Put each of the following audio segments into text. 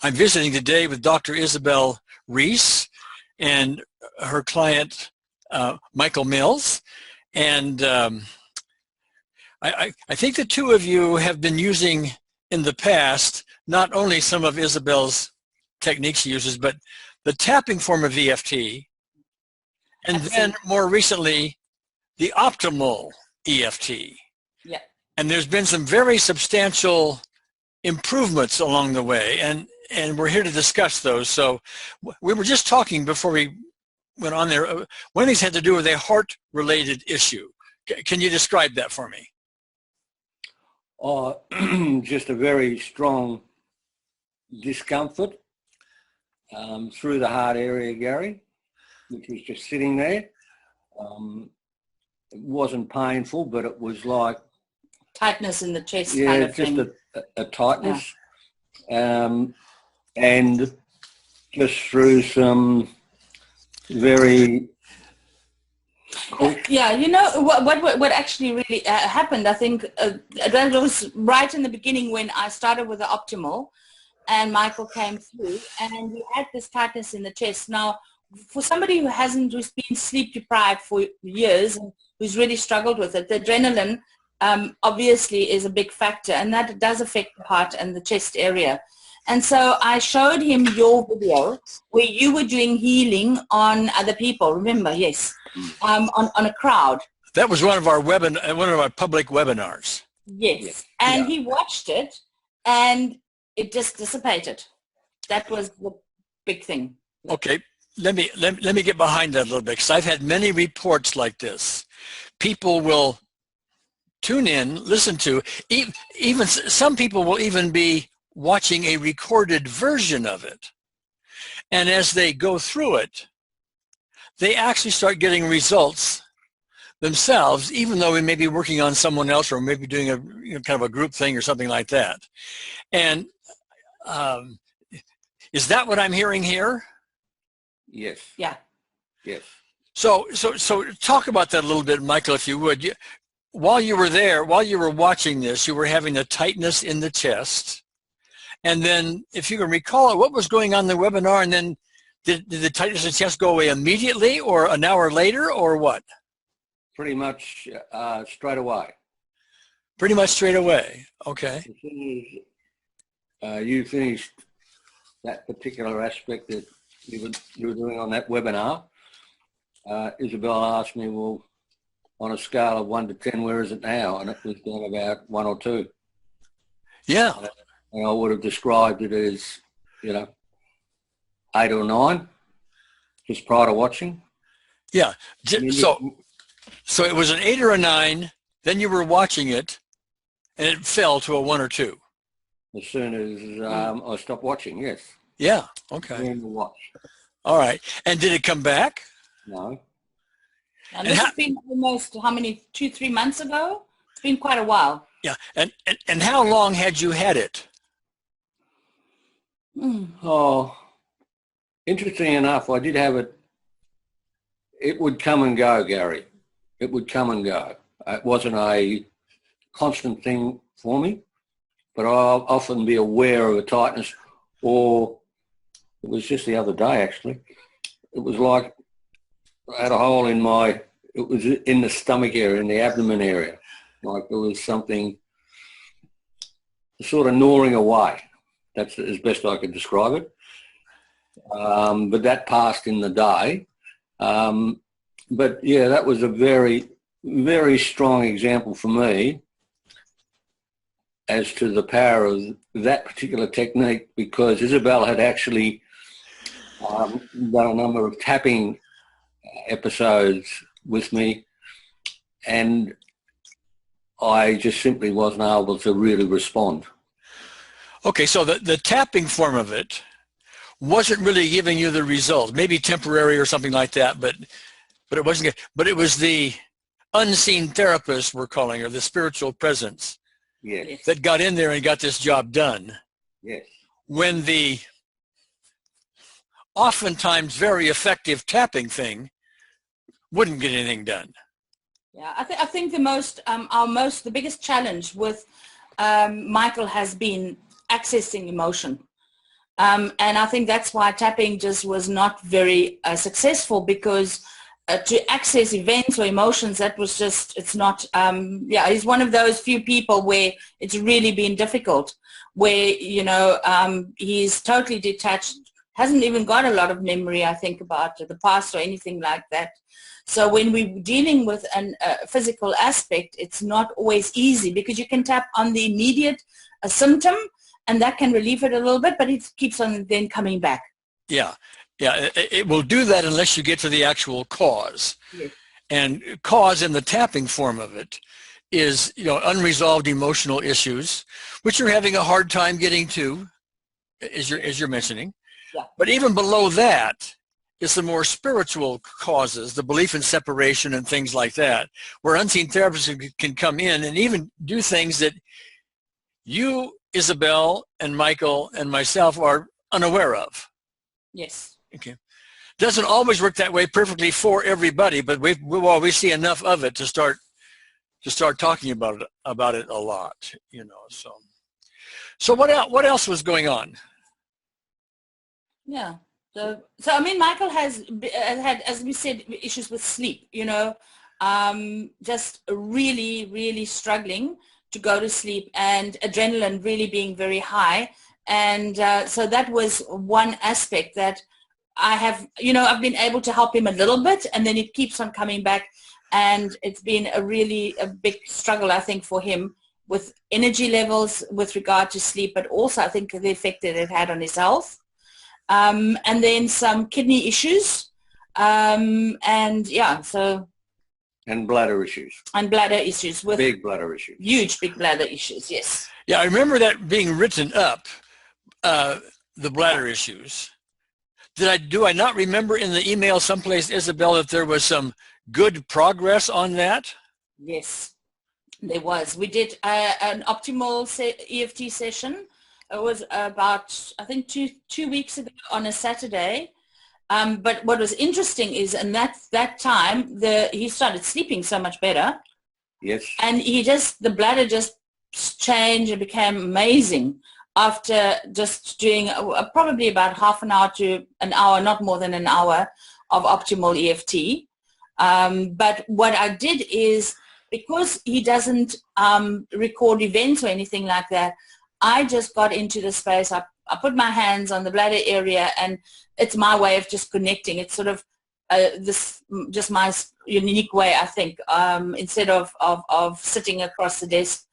I'm visiting today with Dr. Isabel Reese and her client, Michael Mills. And I think the two of you have been using in the past not only some of Isabel's techniques she uses, but the tapping form of EFT, and then more recently, the optimal EFT. Yeah. And there's been some very substantial improvements along the way, and we're here to discuss those. So we were just talking before we went on there. One of these had to do with a heart-related issue. Can you describe that for me? Just a very strong discomfort through the heart area, Gary, which was just sitting there. It wasn't painful, but it was like tightness in the chest, yeah, kind of just thing. a tightness, and just through some very quick. Yeah, you know what actually really happened. I think that was right in the beginning when I started with the optimal, and Michael came through, and we had this tightness in the chest. Now, for somebody who's been sleep deprived for years and who's really struggled with it, the adrenaline obviously is a big factor, and that does affect the heart and the chest area. And so I showed him your video where you were doing healing on other people. Remember? Yes, on a crowd. That was one of our public webinars. Yes, and he watched it, and it just dissipated. That was the big thing. Okay. Let me get behind that a little bit, because I've had many reports like this. People will tune in, listen to, even some people will even be watching a recorded version of it. And as they go through it, they actually start getting results themselves, even though we may be working on someone else or maybe doing a kind of a group thing or something like that. And is that what I'm hearing here? Yes. Yeah. Yes. So talk about that a little bit, Michael, if you would. While you were there, while you were watching this, you were having a tightness in the chest. And then, if you can recall it, what was going on in the webinar, and then did the tightness in the chest go away immediately or an hour later, or what? Pretty much straight away. Pretty much straight away. Okay. As soon as you finished that particular aspect that you were doing on that webinar, Isabel asked me, well, on a scale of 1 to 10, where is it now? And it was down about 1 or 2. Yeah. And I would have described it as, 8 or 9, just prior to watching. Yeah. So it was an 8 or a 9, then you were watching it, and it fell to a 1 or 2. As soon as I stopped watching, yes. Yeah, okay. Watch. All right. And did it come back? No. And this has been almost, 2-3 months ago? It's been quite a while. Yeah. And how long had you had it? Oh, interesting enough, I did have it. It would come and go, Gary. It would come and go. It wasn't a constant thing for me, but I'll often be aware of a tightness, or it was just the other day, actually. It was like I had a hole in it was in the stomach area, in the abdomen area. Like there was something sort of gnawing away. That's as best I could describe it. But that passed in the day. But yeah, that was a very, very strong example for me as to the power of that particular technique, because Isabel had actually done a number of tapping episodes with me, and I just simply wasn't able to really respond. Okay, so the tapping form of it wasn't really giving you the results, maybe temporary or something like that, but it wasn't. But it was the unseen therapist, we're calling her, the spiritual presence, yes, that got in there and got this job done. Yes. When the oftentimes very effective tapping thing wouldn't get anything done. Yeah, I think the biggest challenge with Michael has been accessing emotion. And I think that's why tapping just was not very successful, because to access events or emotions, that was just, it's not, yeah, he's one of those few people where it's really been difficult, where, you know, he's totally detached, hasn't even got a lot of memory, I think, about the past or anything like that. So when we're dealing with a physical aspect, it's not always easy, because you can tap on the immediate symptom, and that can relieve it a little bit, but it keeps on then coming back. Yeah, yeah, it will do that unless you get to the actual cause. Yes. And cause in the tapping form of it is, you know, unresolved emotional issues, which you're having a hard time getting to, as you're mentioning. Yeah. But even below that is the more spiritual causes, the belief in separation and things like that, where unseen therapists can come in and even do things that you, Isabel, and Michael, and myself are unaware of. Yes. Okay. Doesn't always work that way perfectly for everybody, but we see enough of it to start talking about it a lot, you know. So what else was going on? Yeah. So I mean, Michael has had, as we said, issues with sleep, you know, just really, really struggling to go to sleep, and adrenaline really being very high. And so that was one aspect that I have, you know, I've been able to help him a little bit, and then it keeps on coming back. And it's been a big struggle, I think, for him, with energy levels with regard to sleep, but also I think the effect that it had on his health. And then some kidney issues. And yeah, so. And bladder issues. And bladder issues. With big bladder issues. Huge, big bladder issues, yes. Yeah, I remember that being written up, the bladder issues. Do I not remember in the email someplace, Isabel, that there was some good progress on that? Yes, there was. We did an optimal EFT session. It was about, I think, two weeks ago on a Saturday. But what was interesting is, in that time, he started sleeping so much better. Yes. And the bladder just changed and became amazing after just doing probably about half an hour to an hour, not more than an hour, of optimal EFT. But what I did is, because he doesn't record events or anything like that, I just got into the space. I put my hands on the bladder area, and it's my way of just connecting. It's sort of just my unique way, I think, instead of sitting across the desk.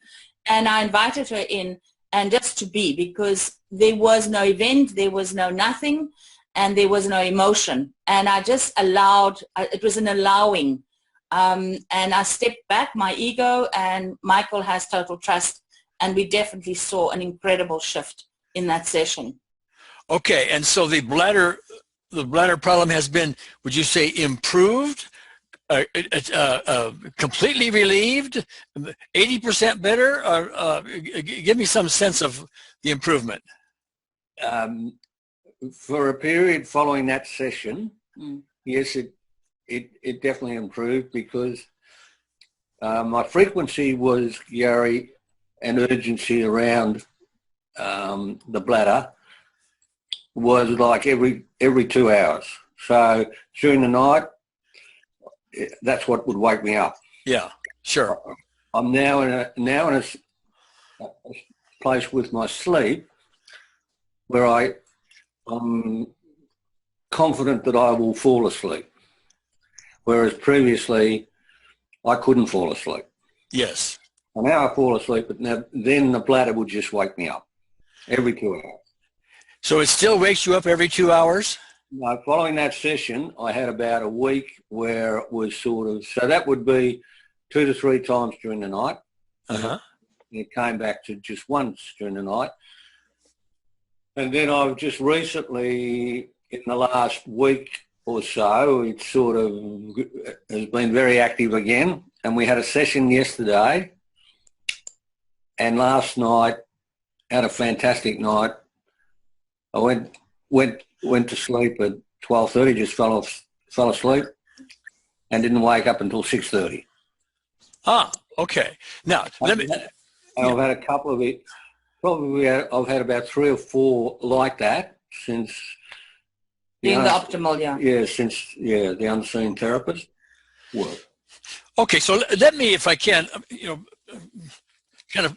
And I invited her in, and just to be, because there was no event, there was no nothing, and there was no emotion. And I just allowed, it was an allowing. And I stepped back, my ego, and Michael has total trust. And we definitely saw an incredible shift in that session. Okay, and so the bladder problem has been, would you say, improved, completely relieved, 80% better? Or, give me some sense of the improvement. For a period following that session, yes, it definitely improved, because my frequency was, Gary, and urgency around the bladder was like every 2 hours. So during the night, that's what would wake me up. Yeah, sure. I'm now in a place with my sleep where I'm confident that I will fall asleep, whereas previously I couldn't fall asleep. Yes. And now I fall asleep, but then the bladder would just wake me up every 2 hours. So it still wakes you up every 2 hours? No, following that session, I had about a week where it was sort of, so that would be 2 to 3 times during the night. Uh-huh. It came back to just once during the night. And then I've just recently, in the last week or so, it sort of has been very active again. And we had a session yesterday. And last night, had a fantastic night. I went to sleep at 12:30, just fell asleep, and didn't wake up until 6:30. Ah, okay. Now, I've had a couple of it. Probably I've had about 3 or 4 like that since Being the optimal, yeah. Yeah, since the unseen therapist work. Okay, so let me, if I can, kind of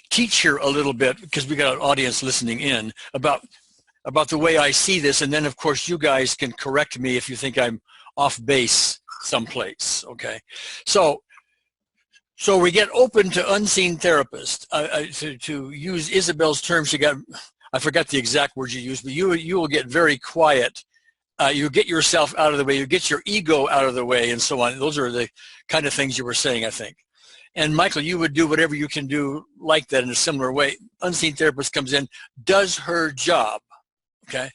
teach here a little bit, because we got an audience listening in about the way I see this, and then of course you guys can correct me if you think I'm off base someplace. Okay, so we get open to unseen therapists. To use Isabel's term, I forgot the exact words you used, but you will get very quiet. You get yourself out of the way, you get your ego out of the way, and so on. Those are the kind of things you were saying, I think. And Michael, you would do whatever you can do like that in a similar way. Unseen therapist comes in, does her job, okay?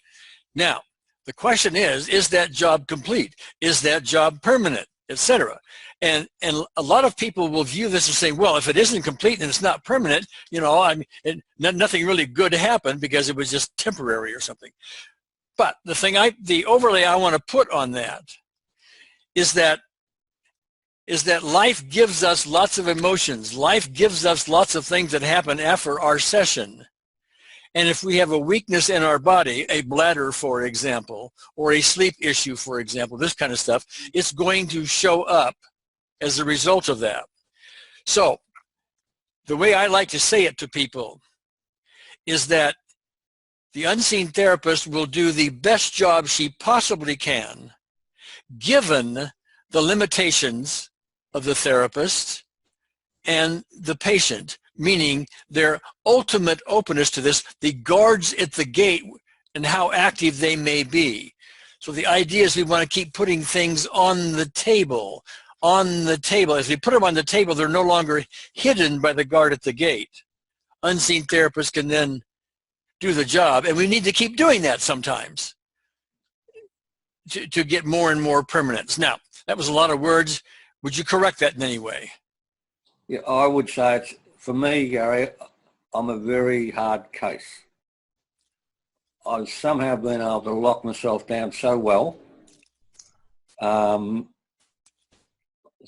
Now, the question is that job complete? Is that job permanent, etc.? And a lot of people will view this as saying, well, if it isn't complete and it's not permanent, nothing really good happened because it was just temporary or something. But the overlay I want to put on that is that life gives us lots of emotions. Life gives us lots of things that happen after our session. And if we have a weakness in our body, a bladder, for example, or a sleep issue, for example, this kind of stuff, it's going to show up as a result of that. So the way I like to say it to people is that the unseen therapist will do the best job she possibly can, given the limitations of the therapist and the patient, meaning their ultimate openness to this, the guards at the gate and how active they may be. So the idea is we want to keep putting things on the table. As we put them on the table, they're no longer hidden by the guard at the gate. Unseen therapists can then do the job, and we need to keep doing that sometimes to get more and more permanence. Now, that was a lot of words. Would you correct that in any way? Yeah, I would say it's, for me, Gary, I'm a very hard case. I've somehow been able to lock myself down so well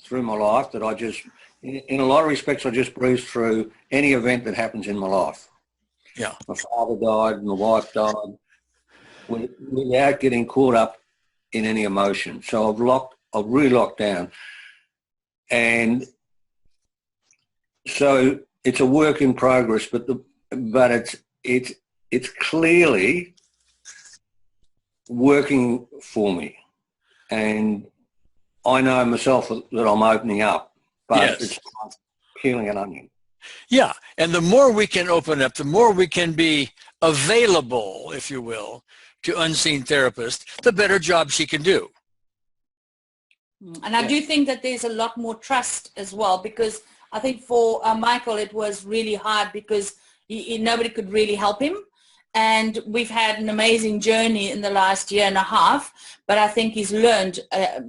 through my life that I just, in a lot of respects, I just breeze through any event that happens in my life. Yeah. My father died, my wife died, without getting caught up in any emotion. So I've really locked down. And so it's a work in progress, but it's clearly working for me. And I know myself that I'm opening up, but yes, it's like peeling an onion. Yeah, and the more we can open up, the more we can be available, if you will, to unseen therapists, the better job she can do. And I do think that there's a lot more trust as well, because I think for Michael it was really hard because nobody could really help him. And we've had an amazing journey in the last year and a half, but I think he's learned,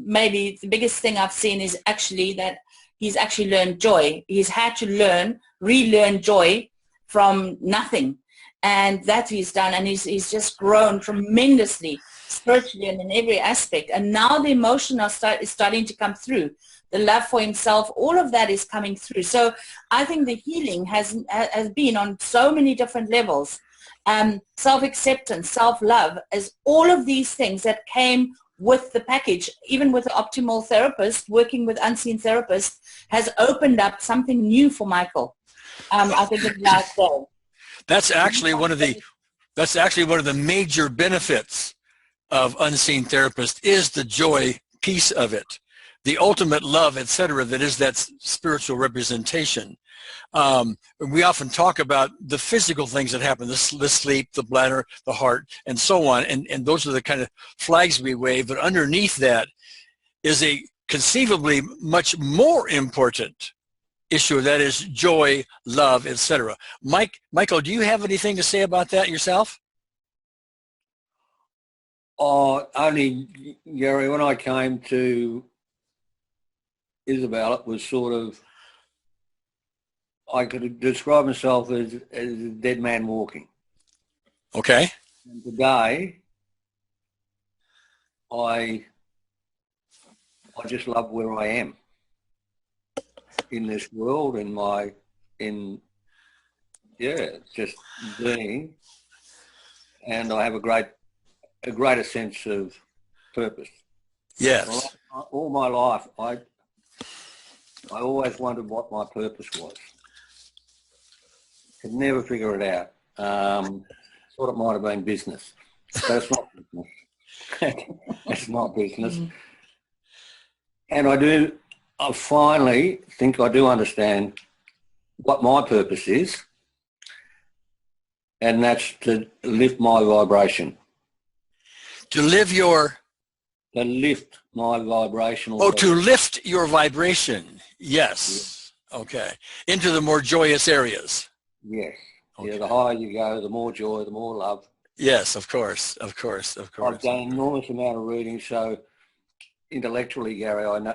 maybe the biggest thing I've seen is actually that he's actually learned joy. He's had to relearn joy from nothing. And that he's done, and he's just grown tremendously, spiritually and in every aspect. And now the emotion is starting to come through. The love for himself, all of that is coming through. So I think the healing has been on so many different levels. Self-acceptance, self-love, as all of these things that came with the package, even with the optimal therapist, working with unseen therapists, has opened up something new for Michael. I think in the last day. That's actually one of the major benefits of unseen therapist is the joy piece of it, the ultimate love, etc. That is that spiritual representation. We often talk about the physical things that happen, the sleep, the bladder, the heart, and so on, and those are the kind of flags we wave, but underneath that is a conceivably much more important issue, that is joy, love, etc. Michael, do you have anything to say about that yourself? Only, Gary, when I came to Isabel, it was sort of, I could describe myself as a dead man walking. Okay. And today, I just love where I am in this world, in just being, and I have a greater sense of purpose. Yes. Well, all my life, I always wondered what my purpose was. Could never figure it out. Thought it might have been business, but it's not business. It's not business. Mm. And I finally think I do understand what my purpose is, and that's to lift my vibration. To lift my vibrational. Oh, to lift your vibration. Yes. Yeah. Okay. Into the more joyous areas. Yes. Okay. Yeah, the higher you go, the more joy, the more love. Yes, of course. I've done an enormous amount of reading, so intellectually, Gary, I know,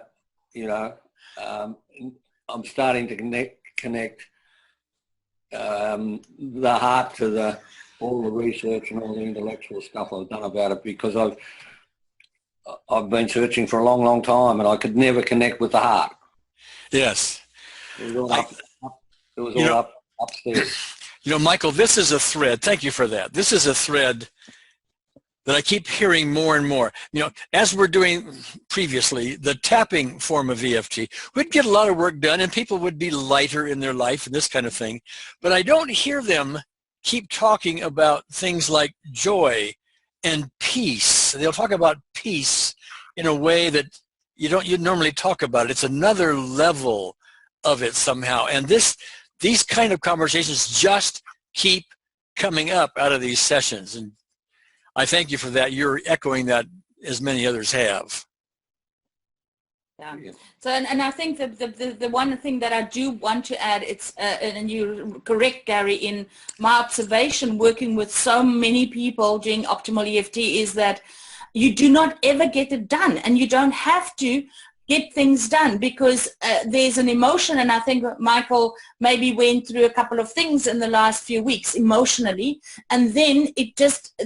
I'm starting to connect the heart to all the research and all the intellectual stuff I've done about it, because I've been searching for a long, long time, and I could never connect with the heart. Yes. It was all upstairs. You know, Michael, this is a thread. Thank you for that. This is a thread that I keep hearing more and more. You know, as we're doing previously, the tapping form of EFT, we'd get a lot of work done and people would be lighter in their life and this kind of thing. But I don't hear them keep talking about things like joy and peace. They'll talk about peace in a way that you'd normally talk about it. It's another level of it somehow. And these kind of conversations just keep coming up out of these sessions. And I thank you for that. You're echoing that as many others have. Yeah. So, and I think the one thing that I do want to add, it's, and you're correct, Gary, in my observation working with so many people doing optimal EFT, is that you do not ever get it done, and you don't have to get things done, because there's an emotion, and I think Michael maybe went through a couple of things in the last few weeks emotionally, and then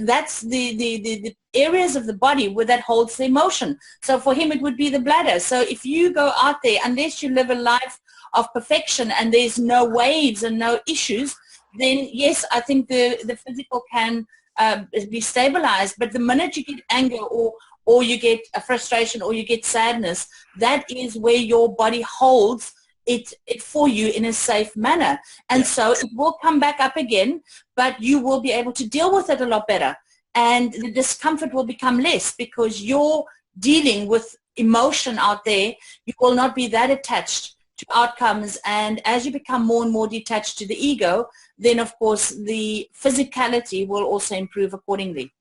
that's the areas of the body where that holds the emotion. So for him it would be the bladder. So if you go out there, unless you live a life of perfection and there's no waves and no issues, then yes, I think the physical can be stabilized. But the minute you get anger or you get a frustration or you get sadness, that is where your body holds it for you in a safe manner. And so it will come back up again, but you will be able to deal with it a lot better. And the discomfort will become less, because you're dealing with emotion out there. You will not be that attached to outcomes. And as you become more and more detached to the ego, then of course the physicality will also improve accordingly.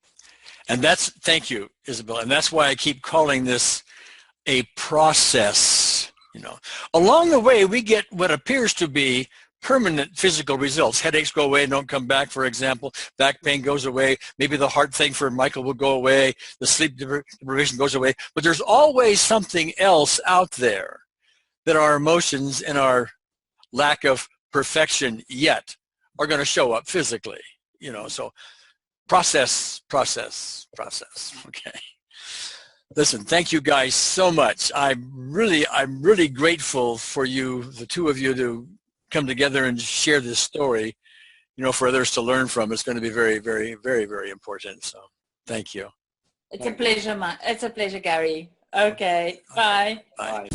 And thank you, Isabel. And that's why I keep calling this a process. You know, along the way, we get what appears to be permanent physical results. Headaches go away and don't come back, for example. Back pain goes away. Maybe the heart thing for Michael will go away. The sleep deprivation goes away. But there's always something else out there that our emotions and our lack of perfection yet are going to show up physically. You know, so process. Okay. Listen, thank you guys so much. I'm really grateful for you, the two of you, to come together and share this story, you know, for others to learn from. It's going to be very, very, very, very important. So thank you. It's a pleasure, Gary. Okay. Bye. Bye.